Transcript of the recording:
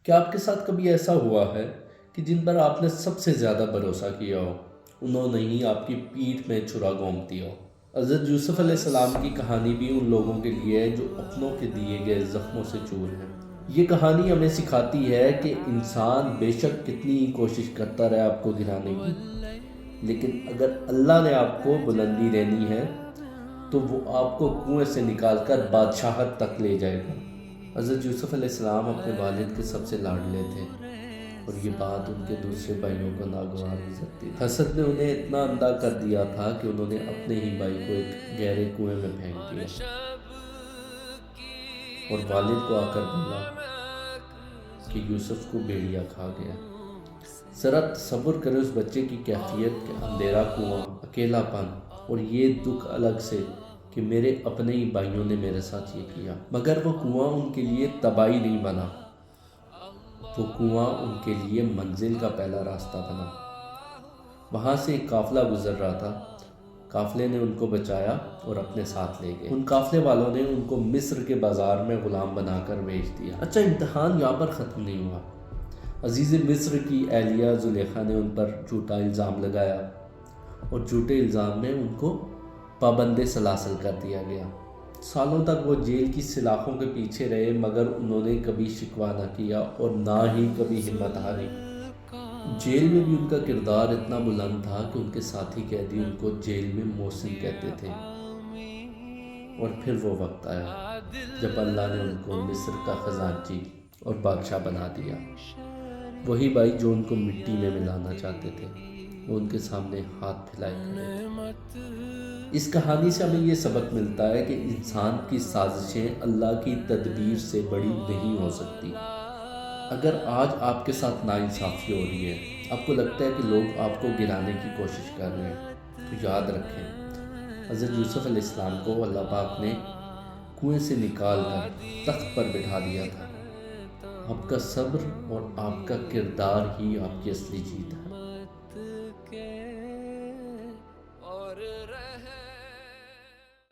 کیا آپ کے ساتھ کبھی ایسا ہوا ہے کہ جن پر آپ نے سب سے زیادہ بھروسہ کیا ہو انہوں نے ہی آپ کی پیٹھ میں چھرا گھونپ دیا ہو؟ حضرت یوسف علیہ السلام کی کہانی بھی ان لوگوں کے لیے ہے جو اپنوں کے دیے گئے زخموں سے چور ہیں۔ یہ کہانی ہمیں سکھاتی ہے کہ انسان بے شک کتنی ہی کوشش کرتا رہے آپ کو گرانے کی، لیکن اگر اللہ نے آپ کو بلندی دینی ہے تو وہ آپ کو کنویں سے نکال کر بادشاہت تک لے جائے گا۔ حضرت یوسف علیہ السلام اپنے والد کے سب سے لاڈلے تھے اور یہ بات ان کے دوسرے بھائیوں کو ناگوار گزرتی تھی۔ حسد نے انہیں اتنا اندھا کر دیا تھا کہ انہوں نے اپنے ہی بھائی کو ایک گہرے کنویں میں پھینک دیا اور والد کو آ کر بولا کہ یوسف کو بھیڑیا کھا گیا۔ ذرا تصور کرے اس بچے کی کیفیت کہ اندھیرا کنواں، اکیلا پن اور یہ دکھ الگ سے کہ میرے اپنے ہی بھائیوں نے میرے ساتھ یہ کیا۔ مگر وہ کنواں ان کے لیے تباہی نہیں بنا، وہ کنواں ان کے لیے منزل کا پہلا راستہ بنا۔ وہاں سے ایک قافلہ گزر رہا تھا، قافلے نے ان کو بچایا اور اپنے ساتھ لے گئے۔ ان قافلے والوں نے ان کو مصر کے بازار میں غلام بنا کر بیچ دیا۔ اچھا، امتحان یہاں پر ختم نہیں ہوا۔ عزیز مصر کی اہلیہ زلیخا نے ان پر جھوٹا الزام لگایا اور جھوٹے الزام میں ان کو پابند سلاسل کر دیا گیا۔ سالوں تک وہ جیل کی سلاخوں کے پیچھے رہے، مگر انہوں نے کبھی شکوہ نہ کیا اور نہ ہی کبھی ہمت ہاری۔ جیل میں بھی ان کا کردار اتنا بلند تھا کہ ان کے ساتھی قیدی ان کو جیل میں محسن کہتے تھے۔ اور پھر وہ وقت آیا جب اللہ نے ان کو مصر کا خزانچی اور بادشاہ بنا دیا۔ وہی بھائی جو ان کو مٹی میں ملانا چاہتے تھے، وہ ان کے سامنے ہاتھ پھیلائے کھڑے۔ اس کہانی سے ہمیں یہ سبق ملتا ہے کہ انسان کی سازشیں اللہ کی تدبیر سے بڑی نہیں ہو سکتی۔ اگر آج آپ کے ساتھ ناانصافی ہو رہی ہے، آپ کو لگتا ہے کہ لوگ آپ کو گرانے کی کوشش کر رہے ہیں، تو یاد رکھیں حضرت یوسف علیہ السلام کو اللہ پاک نے کنویں سے نکال کر تخت پر بٹھا دیا تھا۔ آپ کا صبر اور آپ کا کردار ہی آپ کی اصلی جیت ہے۔